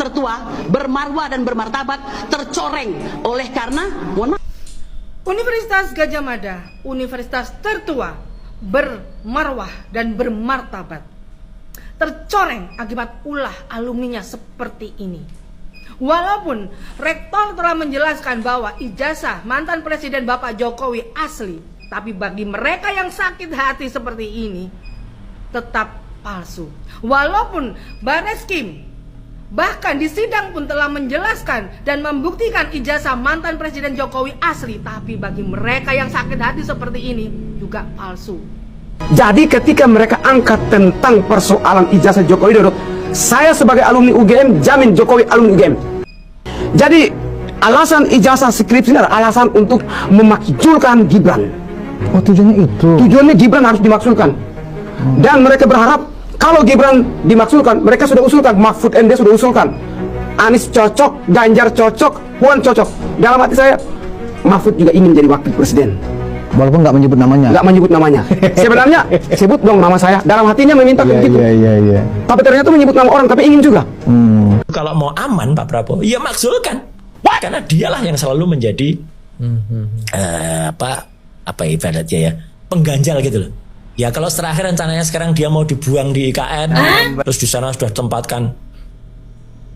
tertua, bermarwah dan bermartabat tercoreng oleh karena Universitas Gadjah Mada, universitas tertua, bermarwah dan bermartabat, tercoreng akibat ulah alumninya seperti ini. Walaupun rektor telah menjelaskan bahwa ijazah mantan presiden Bapak Jokowi asli, tapi bagi mereka yang sakit hati seperti ini tetap palsu. Walaupun Bareskrim bahkan di sidang pun telah menjelaskan dan membuktikan ijazah mantan presiden Jokowi asli, tapi bagi mereka yang sakit hati seperti ini juga palsu. Jadi ketika mereka angkat tentang persoalan ijazah Joko Widodo, saya sebagai alumni UGM jamin Jokowi alumni UGM. Jadi alasan ijazah skripsi ini adalah alasan untuk memakzulkan Gibran. Oh, tujuannya itu. Tujuannya Gibran harus dimaksudkan. Dan mereka berharap kalau Gibran dimaksudkan, mereka sudah usulkan, Mahfud MD sudah usulkan, Anies cocok, Ganjar cocok, Puan cocok. Dalam hati saya, Mahfud juga ingin jadi wakil presiden. Walaupun nggak menyebut namanya. Nggak menyebut namanya. Sebenarnya sebut dong nama saya. Dalam hatinya meminta begitu. Iya. Tapi ternyata menyebut nama orang, tapi ingin juga. Kalau mau aman Pak Prabowo, ya makzulkan. Karena dialah yang selalu menjadi apa ibaratnya ya, pengganjal gitu loh. Ya kalau terakhir rencananya sekarang dia mau dibuang di IKN, terus di sana sudah tempatkan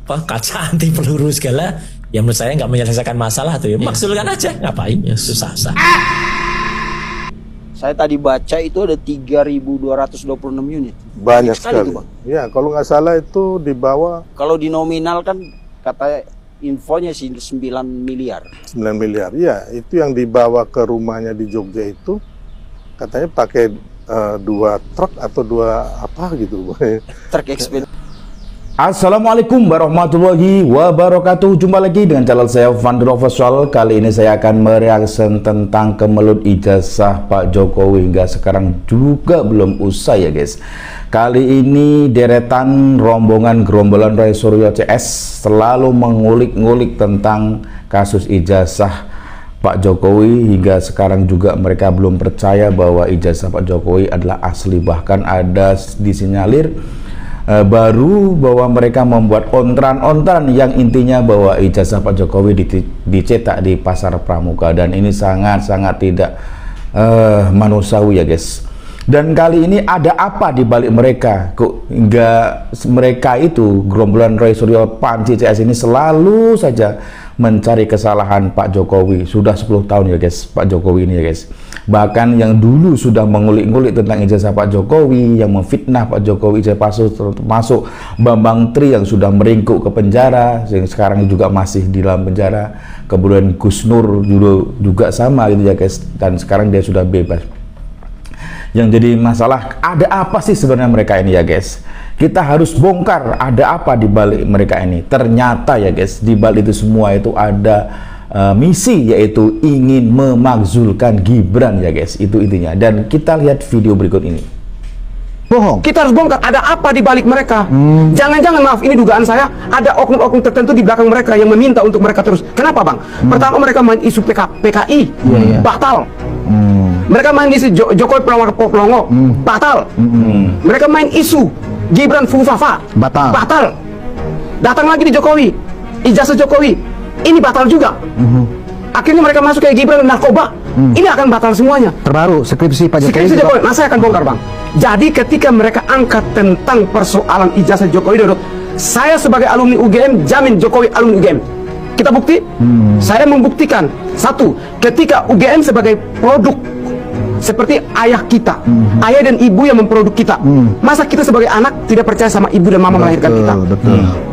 kaca anti peluru segala, ya menurut saya nggak menyelesaikan masalah tuh ya. Makzulkan aja, ngapain ya, susah. Saya tadi baca itu ada 3.226 unit. Banyak sekali. Ya, kalau nggak salah itu di bawah. Kalau di nominal kan kata infonya sih 9 miliar. 9 miliar. Ya, itu yang dibawa ke rumahnya di Jogja itu katanya pakai 2 truk atau 2 apa gitu. Truk ekspedisi. Assalamualaikum warahmatullahi wabarakatuh. Jumpa lagi dengan channel saya Vandul Official. Kali ini saya akan mereaksi tentang kemelut ijazah Pak Jokowi hingga sekarang juga belum usai ya guys. Kali ini deretan rombongan gerombolan Roy Suryo CS selalu mengulik-ngulik tentang kasus ijazah Pak Jokowi. Hingga sekarang juga mereka belum percaya bahwa ijazah Pak Jokowi adalah asli. Bahkan ada disinyalir baru bahwa mereka membuat ontran-ontran yang intinya bahwa ijazah Pak Jokowi dicetak di pasar pramuka, dan ini sangat-sangat tidak manusiawi ya guys. Dan kali ini ada apa di balik mereka kok hingga mereka itu gerombolan Roy Suryo Panci CS ini selalu saja mencari kesalahan Pak Jokowi. Sudah 10 tahun ya guys Pak Jokowi ini ya guys. Bahkan yang dulu sudah mengulik-ngulik tentang ijazah Pak Jokowi, yang memfitnah Pak Jokowi, termasuk Bambang Tri yang sudah meringkuk ke penjara, yang sekarang juga masih di dalam penjara. Kemudian Gus Nur juga sama gitu ya guys, dan sekarang dia sudah bebas. Yang jadi masalah, ada apa sih sebenarnya mereka ini ya guys? Kita harus bongkar ada apa di balik mereka ini. Ternyata ya guys, di balik itu semua itu ada misi, yaitu ingin memakzulkan Gibran ya guys. Itu intinya. Dan kita lihat video berikut ini. Bohong. Kita harus bongkar ada apa di balik mereka. Jangan-jangan, maaf, ini dugaan saya, ada oknum-oknum tertentu di belakang mereka yang meminta untuk mereka terus. Kenapa bang? Pertama mereka main isu PKI, batal. Mereka main isu Jokowi pelongo, batal. Mereka main isu Gibran Fufafa, batal. Datang lagi di Jokowi, ijazah Jokowi, ini batal juga. Akhirnya mereka masuk ke Gibran narkoba, ini akan batal semuanya. Terbaru skripsi Pak Jokowi. Nah, saya akan bongkar bang. Jadi ketika mereka angkat tentang persoalan ijazah Joko Widodo, saya sebagai alumni UGM jamin Jokowi alumni UGM. Kita bukti, saya membuktikan. Satu, ketika UGM sebagai produk seperti ayah kita, ayah dan ibu yang memproduk kita. Masa kita sebagai anak tidak percaya sama ibu dan mama melahirkan kita?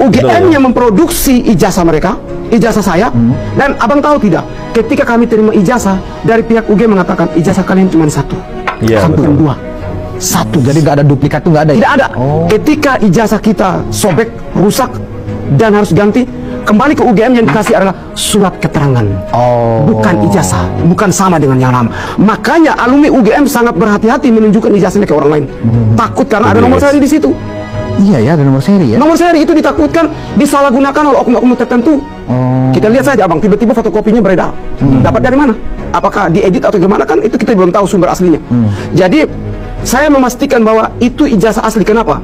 UGM yang memproduksi ijazah mereka, ijazah saya. Dan abang tahu tidak, ketika kami terima ijazah dari pihak UGM mengatakan ijazah kalian cuma satu, sampai 2. Satu, jadi nggak ada duplikat tuh, nggak ada. Tidak ada. Ketika ijazah kita sobek, rusak dan harus ganti, kembali ke UGM yang dikasih adalah surat keterangan, bukan ijazah, bukan sama dengan yang lama. Makanya alumni UGM sangat berhati-hati menunjukkan ijazahnya ke orang lain. Takut karena ada nomor seri di situ. Iya ya, ada nomor seri ya. Nomor seri itu ditakutkan disalahgunakan oleh oknum-oknum tertentu. Kita lihat saja abang, tiba-tiba fotokopinya beredar. Dapat dari mana? Apakah diedit atau gimana, kan itu kita belum tahu sumber aslinya. Jadi saya memastikan bahwa itu ijazah asli. Kenapa?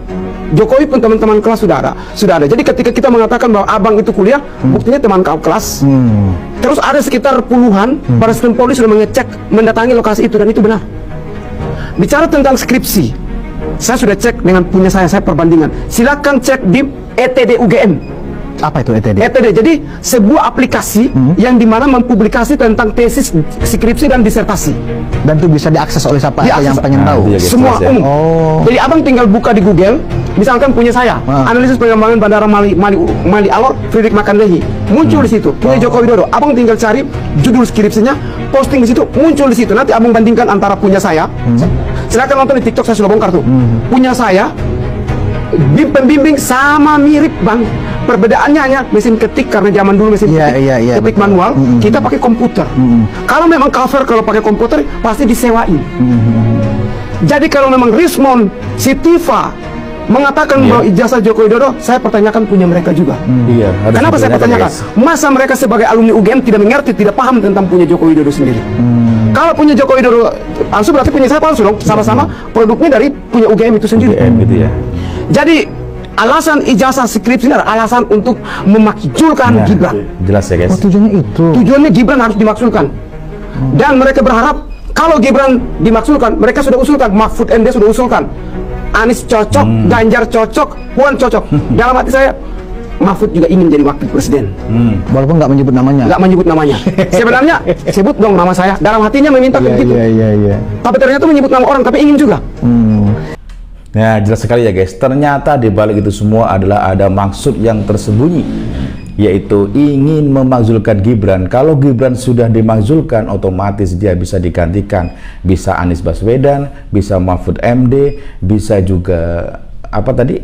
Jokowi pun teman-teman kelas sudah ada. Jadi ketika kita mengatakan bahwa abang itu kuliah, buktinya teman kelas. Terus ada sekitar puluhan para Baris Polri sudah mengecek, mendatangi lokasi itu, dan itu benar. Bicara tentang skripsi, saya sudah cek dengan punya saya perbandingan. Silakan cek di ETD UGM. Apa itu ETD? ETD jadi sebuah aplikasi yang dimana mempublikasi tentang tesis, skripsi, dan disertasi. Dan itu bisa diakses oleh siapa aja yang pengen tahu. iya, Semua jelas ya. umum. Jadi abang tinggal buka di Google, misalkan punya saya, analisis pengembangan Bandara Mali Alor, Friedrich Makanlehi, muncul di situ. Punya Joko Widodo, abang tinggal cari judul skripsinya, posting di situ, muncul di situ. Nanti abang bandingkan antara punya saya, silakan nonton di TikTok, saya sudah bongkar tuh. Punya saya, pembimbing sama mirip bang. Perbedaannya hanya mesin ketik, karena zaman dulu mesin ketik manual, kita pakai komputer. Kalau memang cover kalau pakai komputer pasti disewain. Jadi kalau memang Rismon, Sitiva mengatakan bahwa ijazah Joko Widodo, saya pertanyakan punya mereka juga. Iya. Kenapa saya pertanyakan? Masa mereka sebagai alumni UGM tidak mengerti, tidak paham tentang punya Joko Widodo sendiri? Kalau punya Joko Widodo palsu, berarti punya saya palsu dong. Sama-sama produknya dari punya UGM itu sendiri. UGM gitu ya. Jadi alasan ijazah skripsi ini adalah alasan untuk memakzulkan Gibran. Jelas ya guys. Tujuannya itu. Tujuannya Gibran harus dimakzulkan. Dan mereka berharap kalau Gibran dimakzulkan, mereka sudah usulkan, Mahfud MD sudah usulkan, Anies cocok, Ganjar cocok, Puan cocok. Dalam hati saya, Mahfud juga ingin jadi wakil presiden. Walaupun nggak menyebut namanya. Nggak menyebut namanya. Sebenarnya sebut dong nama saya. Dalam hatinya meminta begitu. Iya. Tapi ternyata menyebut nama orang, tapi ingin juga. Nah, jelas sekali ya guys. Ternyata di balik itu semua adalah ada maksud yang tersembunyi, yaitu ingin memakzulkan Gibran. Kalau Gibran sudah dimakzulkan, otomatis dia bisa digantikan. Bisa Anies Baswedan, bisa Mahfud MD, bisa juga apa tadi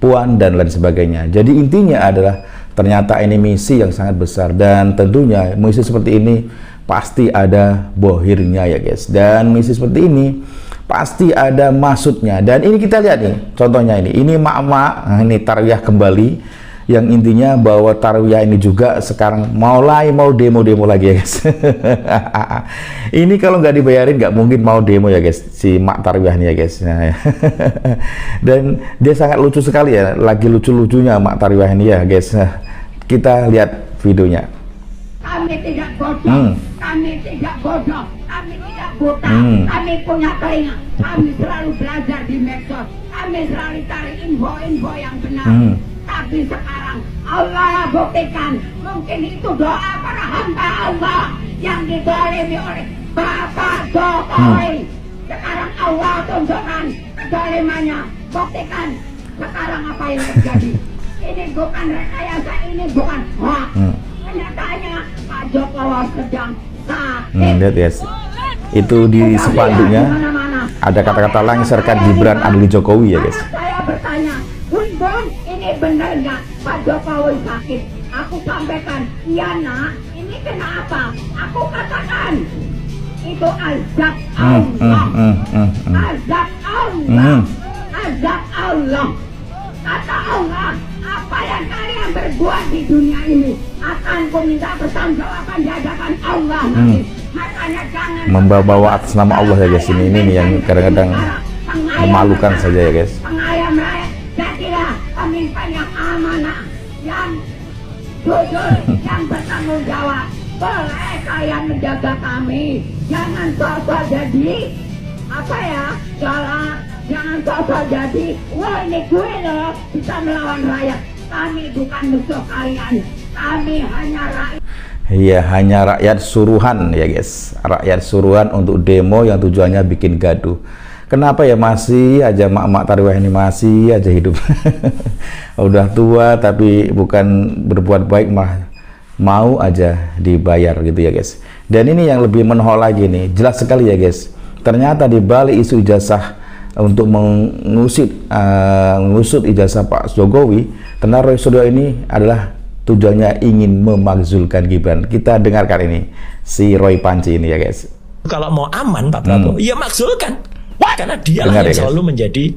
Puan dan lain sebagainya. Jadi intinya adalah ternyata ini misi yang sangat besar, dan tentunya misi seperti ini pasti ada bohirnya ya guys. Dan misi seperti ini pasti ada maksudnya. Dan ini kita lihat nih, contohnya ini mak-mak, ini tarwiyah kembali, yang intinya bahwa tarwiyah ini juga sekarang mau demo lagi ya guys. Ini kalau nggak dibayarin nggak mungkin mau demo ya guys, si mak tarwiyah ini ya guys. Dan dia sangat lucu sekali ya, lagi lucu-lucunya mak tarwiyah ini ya guys. Kita lihat videonya. Kami tidak bodoh, kami tidak bodoh, kami tidak buta, kami punya telinga, kami selalu belajar di medsos, kami selalu cari info-info yang benar. Tapi sekarang Allah buktikan, mungkin itu doa para hamba Allah yang dizalimi oleh Bapak Jokowi. Sekarang Allah tunjukkan kezalimannya, buktikan sekarang apa yang terjadi. Ini bukan rekayasa, ini bukan hoax. Kenyataannya Pak Jokowi sedang sakit. Lihat guys, itu di spanduknya ada kata-kata lengserkan Gibran adili Jokowi ya guys. Saya bertanya, Bun, ini benar nggak Pak Jokowi sakit? Aku sampaikan, iya nak, ini kenapa? Aku katakan, itu azab Allah. Azab Allah. Azab Allah. Kata Allah, apa yang kalian berbuat di dunia ini akan ku minta pertanggungjawaban di hadapan Allah. Makanya jangan membawa atas nama Allah ya guys. Ini nih yang kadang-kadang memalukan saja ya guys. Pengayam rakyat, jadilah pemimpin yang amanah, yang jujur, yang bertanggung jawab. Boleh kalian menjaga kami, jangan sosok jadi apa ya, galak. Jangan sosok jadi, wah ini gue loh bisa melawan rakyat. Kami bukan musuh kalian, kami hanya rakyat. Iya, hanya rakyat suruhan ya guys. Rakyat suruhan untuk demo yang tujuannya bikin gaduh. Kenapa ya masih aja mak-mak tarwiyah ini masih aja hidup. Udah tua tapi bukan berbuat baik, malah mau aja dibayar gitu ya guys. Dan ini yang lebih menohok lagi nih, jelas sekali ya guys. Ternyata di balik isu ijazah untuk mengusut ijazah Pak Jokowi, ternyata Roy Suryo ini adalah tujuannya ingin memakzulkan Gibran. Kita dengarkan ini si Roy Panci ini ya guys. Kalau mau aman Pak Prabowo, ya makzulkan. Karena dia Dengar yang ya, selalu menjadi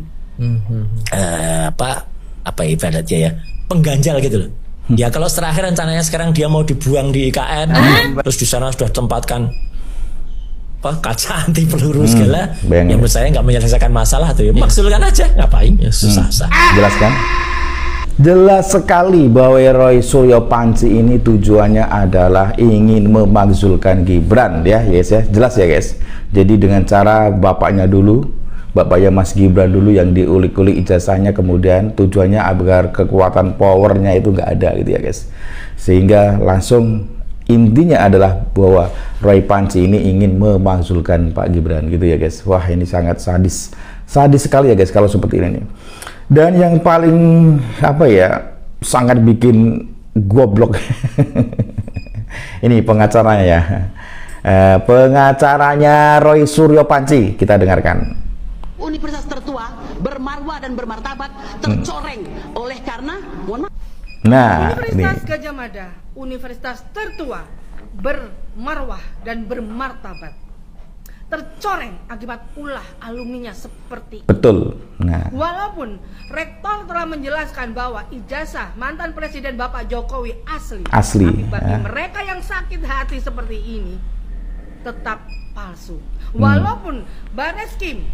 apa ibaratnya ya, pengganjal gitu loh. Ya kalau terakhir rencananya sekarang dia mau dibuang di IKN, terus di sana sudah tempatkan kaca anti peluru segala. bayangin. Yang menurut saya nggak menyelesaikan masalah tuh ya. Maksulkan aja, ngapain ya, susah. Jelas kan? Jelas sekali bahwa Roy Suryo Panci ini tujuannya adalah ingin memakzulkan Gibran ya, yes ya, jelas ya guys. Jadi dengan cara bapaknya Mas Gibran dulu yang diulik-ulik ijazahnya, kemudian tujuannya agar kekuatan powernya itu nggak ada gitu ya guys. Sehingga langsung intinya adalah bahwa Roy Panci ini ingin memakzulkan Pak Gibran gitu ya guys. Wah, ini sangat sadis sekali ya guys kalau seperti ini nih. Dan yang paling sangat bikin goblok ini pengacaranya ya, pengacaranya Roy Suryo Panci, kita dengarkan. Universitas tertua, bermarwah dan bermartabat tercoreng oleh karena Nah, Universitas ini Gajah Mada, universitas tertua, bermarwah dan bermartabat, tercoreng akibat ulah alumninya seperti betul. Nah, walaupun rektor telah menjelaskan bahwa ijazah mantan presiden Bapak Jokowi asli, tapi bagi mereka yang sakit hati seperti ini tetap palsu. Walaupun Bareskrim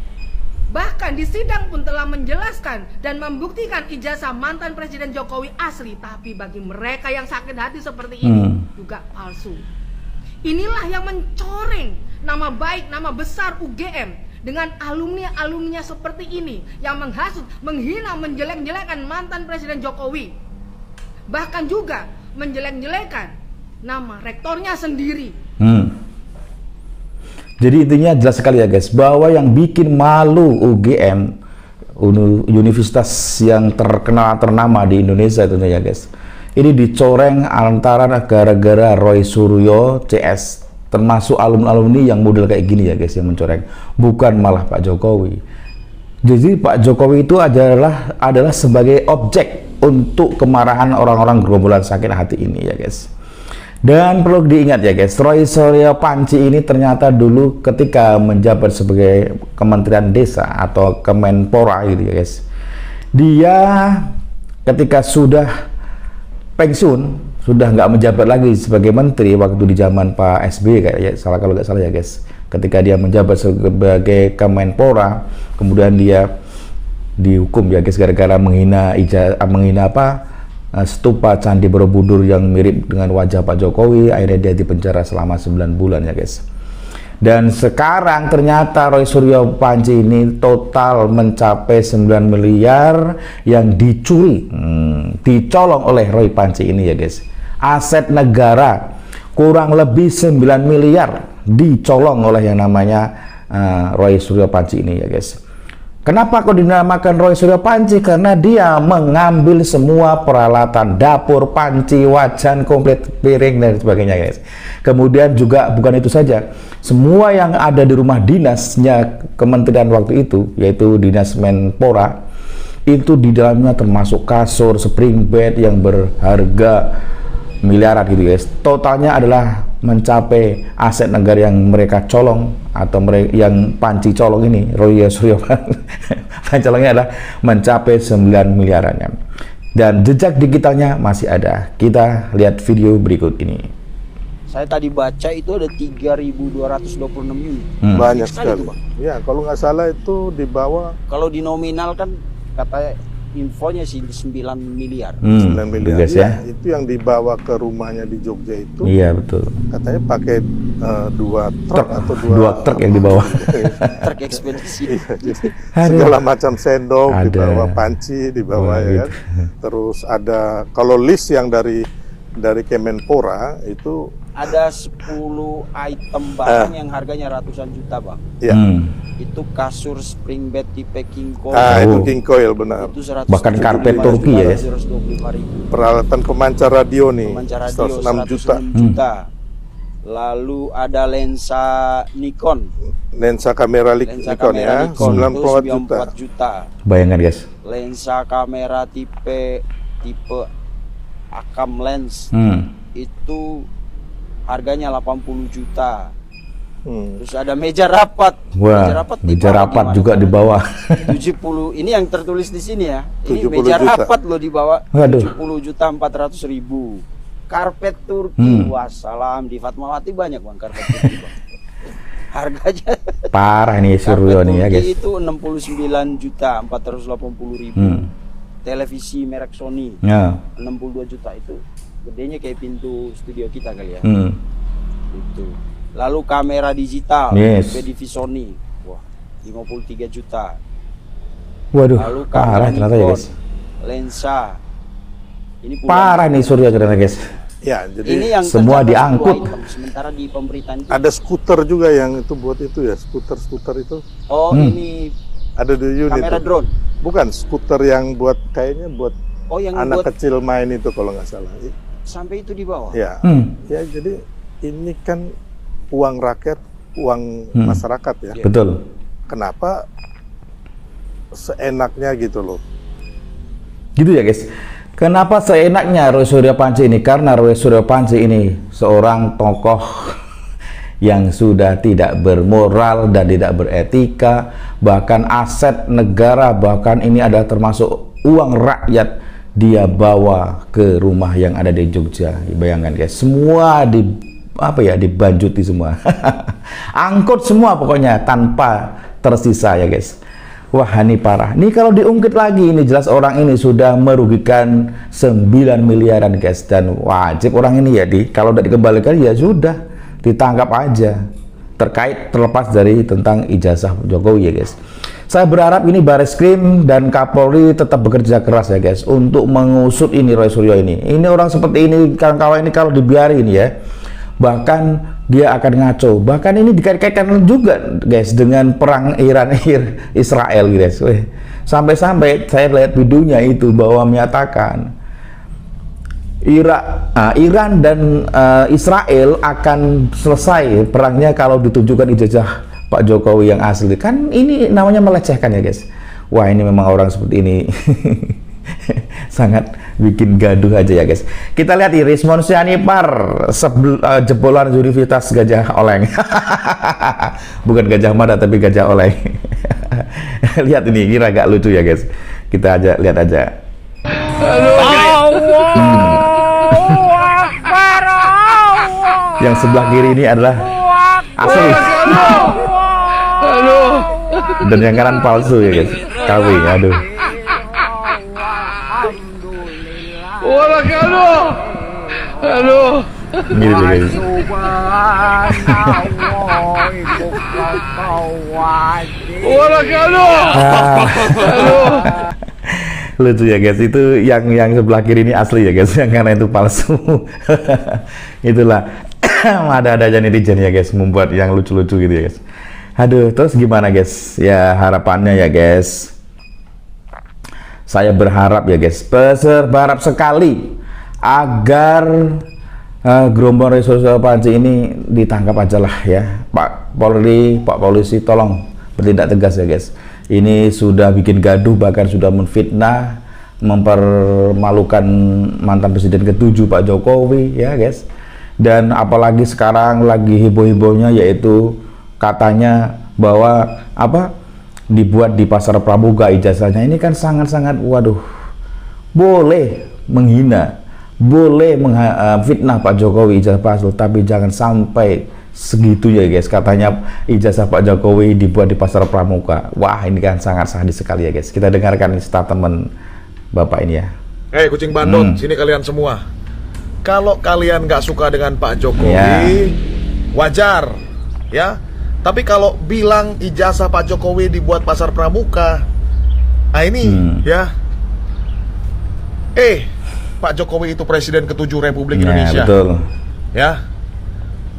bahkan di sidang pun telah menjelaskan dan membuktikan ijazah mantan presiden Jokowi asli, tapi bagi mereka yang sakit hati seperti ini juga palsu. Inilah yang mencoreng nama baik, nama besar UGM dengan alumni-alumninya seperti ini yang menghasut, menghina, menjelek-jelekan mantan Presiden Jokowi. Bahkan juga menjelek-jelekan nama rektornya sendiri. Jadi intinya jelas sekali ya guys, bahwa yang bikin malu UGM, universitas yang terkenal ternama di Indonesia tentunya ya guys, ini dicoreng antara gara-gara Roy Suryo CS, termasuk alumni-alumni yang model kayak gini ya guys yang mencoreng, bukan malah Pak Jokowi. Jadi Pak Jokowi itu adalah sebagai objek untuk kemarahan orang-orang gerombolan sakit hati ini ya guys. Dan perlu diingat ya guys, Roy Suryo Panci ini ternyata dulu ketika menjabat sebagai Kementerian Desa atau Kemenpora gitu ya guys, dia ketika sudah pensiun, sudah nggak menjabat lagi sebagai menteri waktu di zaman Pak SBY kayak ya, kalau nggak salah ya guys, ketika dia menjabat sebagai Kemenpora, kemudian dia dihukum ya guys gara-gara menghina stupa Candi Borobudur yang mirip dengan wajah Pak Jokowi. Akhirnya dia dipenjara selama 9 bulan ya guys. Dan sekarang ternyata Roy Suryo Panci ini total mencapai 9 miliar yang dicuri, dicolong oleh Roy Panci ini ya guys. Aset negara kurang lebih 9 miliar dicolong oleh yang namanya Roy Suryo Panci ini ya guys. Kenapa kok dinamakan Roy Suryo Panci? Karena dia mengambil semua peralatan dapur, panci, wajan, komplit, piring dan sebagainya guys. Kemudian juga bukan itu saja, semua yang ada di rumah dinasnya kementerian waktu itu, yaitu Dinas Menpora, itu di dalamnya termasuk kasur, spring bed yang berharga miliaran gitu guys. Totalnya adalah mencapai aset negara yang mereka colong atau yang Panci colong ini, Roy Suryo Panci colongnya adalah mencapai 9 miliarannya. Dan jejak digitalnya masih ada. Kita lihat video berikut ini. Saya tadi baca itu ada 3.226 unit. Banyak sekali. Ya, kalau nggak salah itu di bawah. Kalau di nominal kan katanya infonya sih 9 miliar. 9 miliar guys, ya. Itu yang dibawa ke rumahnya di Jogja itu. Iya betul. Katanya pakai 2 truk atau dua truk yang dibawa. Truk ekspedisi. Jadi segala macam sendok dibawa, panci dibawa ya kan. Terus ada kalau list yang dari Kemenpora itu ada 10 item barang yang harganya ratusan juta bang. Ya. Itu kasur spring bed tipe King Coil. Itu King Coil benar. Itu 100 bahkan karpet Turki ya. 125.000. Peralatan pemancar radio nih. Pemancar radio 106 juta. Lalu ada lensa Nikon. Lensa kamera Nikon ya, 94 juta. Bayangkan guys. Lensa kamera tipe Akam lens. Itu harganya 80 juta. Terus ada meja rapat. Wah, meja rapat juga di bawah. 70. Ini yang tertulis di sini ya. Ini 70 meja juta. rapat loh di bawah. 70.400.000. Karpet Turki. Wassalam, di Fatmawati banyak bang karpet Turki bang. Harganya Parah nih Suryo nih ya guys. itu 69.480.000. Televisi merek Sony Ya. 62 juta, itu gedenya kayak pintu studio kita kali ya. Itu. Lalu kamera digital PDV Sony, wah 53 juta. Waduh, Lalu parah kamera ternyata ya Nikon, guys. lensa. Ini Parah nih Suryo ternyata guys. Ya, jadi Ini yang semua tercatat diangkut. dua item. Sementara di pemberitaan itu, ada skuter juga yang itu buat itu ya, skuter itu oh ini ada di unit. kamera tuh. drone. Bukan skuter yang buat kayaknya buat Oh yang anak buat kecil main itu kalau nggak salah. sampai itu di bawah. Ya, ya jadi ini kan uang rakyat, uang masyarakat ya. Betul. Kenapa seenaknya gitu loh? Gitu ya guys. Kenapa seenaknya Roy Suryo Panci ini? Karena Roy Suryo Panci ini seorang tokoh yang sudah tidak bermoral dan tidak beretika, bahkan aset negara, bahkan ini adalah termasuk uang rakyat dia bawa ke rumah yang ada di Jogja. Bayangkan guys, semua dibanjuti semua. Angkut semua pokoknya tanpa tersisa ya guys. Wah ini parah. Ini kalau diungkit lagi, ini jelas orang ini sudah merugikan 9 miliaran guys. Dan wajib orang ini ya kalau udah dikembalikan ya sudah ditangkap aja. Terlepas dari tentang ijazah Jokowi ya guys. Saya berharap ini Bareskrim dan Kapolri tetap bekerja keras ya guys untuk mengusut ini Roy Suryo ini. Ini orang seperti ini, kawan-kawan ini kalau dibiarin ya, bahkan dia akan ngaco. Bahkan ini dikait-kaitkan juga guys dengan perang Israel guys. Sampai-sampai saya lihat videonya itu bahwa menyatakan Iran dan Israel akan selesai perangnya kalau ditunjukkan ijazah Pak Jokowi yang asli. Kan ini namanya melecehkan ya guys. Wah ini memang orang seperti ini sangat bikin gaduh aja ya guys. Kita lihat Rismon Sianipar jebolan Universitas Gajah Oleng. Bukan Gajah Mada tapi Gajah Oleng. Lihat ini, kira agak lucu ya guys. Kita aja lihat aja. Yang sebelah kiri ini adalah asli. Dan yang kanan palsu ya guys. KW, aduh. Gitu guys. Lucu ya guys, itu yang sebelah kiri ini asli ya guys, yang kanan itu palsu. Itulah ada aja netizen ya guys membuat yang lucu-lucu gitu ya guys. Aduh, terus gimana guys? Ya harapannya ya guys, saya berharap ya guys, berharap sekali agar gerombol Roy Suryo Panci ini ditangkap aja lah ya. Pak Polri, Pak Polisi tolong bertindak tegas ya guys. Ini sudah bikin gaduh, bahkan sudah menfitnah, mempermalukan mantan presiden ke-7 Pak Jokowi ya guys. Dan apalagi sekarang lagi heboh-hebohnya yaitu katanya bahwa dibuat di Pasar Pramuka ijazahnya. Ini kan sangat-sangat waduh, boleh menghina, boleh fitnah Pak Jokowi ijazah palsu, tapi jangan sampai segitunya guys. Katanya ijazah Pak Jokowi dibuat di Pasar Pramuka. Wah ini kan sangat sadis sekali ya guys. Kita dengarkan statement Bapak ini ya. Kucing bandot, sini kalian semua. Kalau kalian nggak suka dengan Pak Jokowi, wajar ya. Tapi kalau bilang ijazah Pak Jokowi dibuat Pasar Pramuka, ini ya, Pak Jokowi itu Presiden ke-7 Republik Indonesia. Betul. Ya,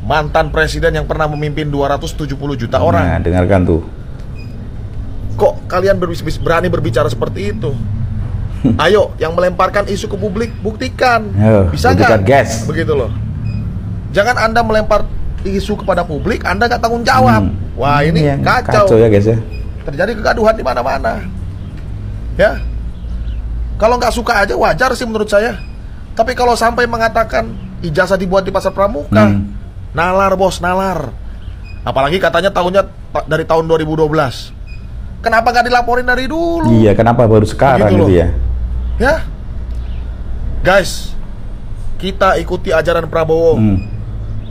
mantan presiden yang pernah memimpin 270 juta orang. Nah, dengarkan tuh. Kok kalian berani berbicara seperti itu? Ayo, yang melemparkan isu ke publik, buktikan. Bisa nggak? Begitu loh. Jangan Anda melempar isu kepada publik, Anda nggak tanggung jawab. Wah ini kacau ya guys ya. Terjadi kegaduhan di mana-mana. Ya, kalau nggak suka aja wajar sih menurut saya. Tapi kalau sampai mengatakan ijazah dibuat di Pasar Pramuka, nalar bos, nalar. Apalagi katanya dari tahun 2012. Kenapa nggak dilaporin dari dulu? Iya, kenapa baru sekarang gitu ya? Ya, guys, kita ikuti ajaran Prabowo.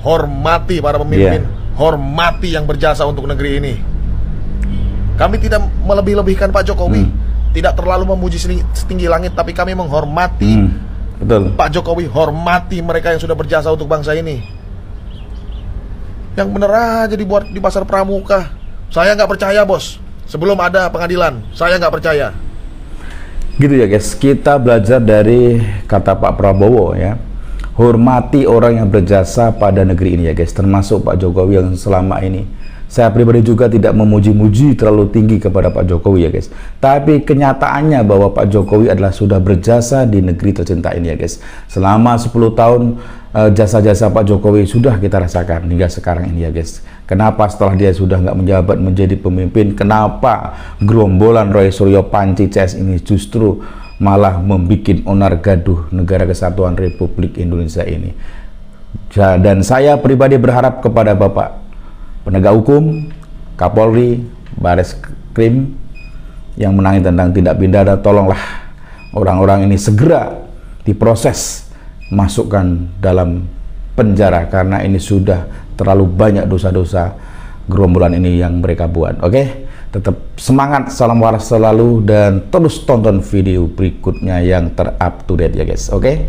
Hormati para pemimpin, hormati yang berjasa untuk negeri ini. Kami tidak melebih-lebihkan Pak Jokowi, tidak terlalu memuji setinggi langit, tapi kami menghormati betul. Pak Jokowi, hormati mereka yang sudah berjasa untuk bangsa ini. Yang bener aja dibuat di pasar pramuka. Saya nggak percaya, bos. Sebelum ada pengadilan, saya nggak percaya. Gitu ya guys, kita belajar dari kata Pak Prabowo ya. Hormati orang yang berjasa pada negeri ini ya guys, termasuk Pak Jokowi yang selama ini saya pribadi juga tidak memuji-muji terlalu tinggi kepada Pak Jokowi ya guys. Tapi kenyataannya bahwa Pak Jokowi adalah sudah berjasa di negeri tercinta ini ya guys. Selama 10 tahun jasa-jasa Pak Jokowi sudah kita rasakan hingga sekarang ini ya guys. Kenapa setelah dia sudah nggak menjabat menjadi pemimpin, kenapa gerombolan Roy Suryo Panci CS ini justru malah membuat onar gaduh negara kesatuan Republik Indonesia ini. Dan saya pribadi berharap kepada Bapak penegak hukum, Kapolri, Baris Krim yang menangani tentang tindak pidana, tolonglah orang-orang ini segera diproses, masukkan dalam penjara karena ini sudah terlalu banyak dosa-dosa gerombolan ini yang mereka buat. Oke, tetap semangat, salam waras selalu dan terus tonton video berikutnya yang ter-up to date ya guys. Oke.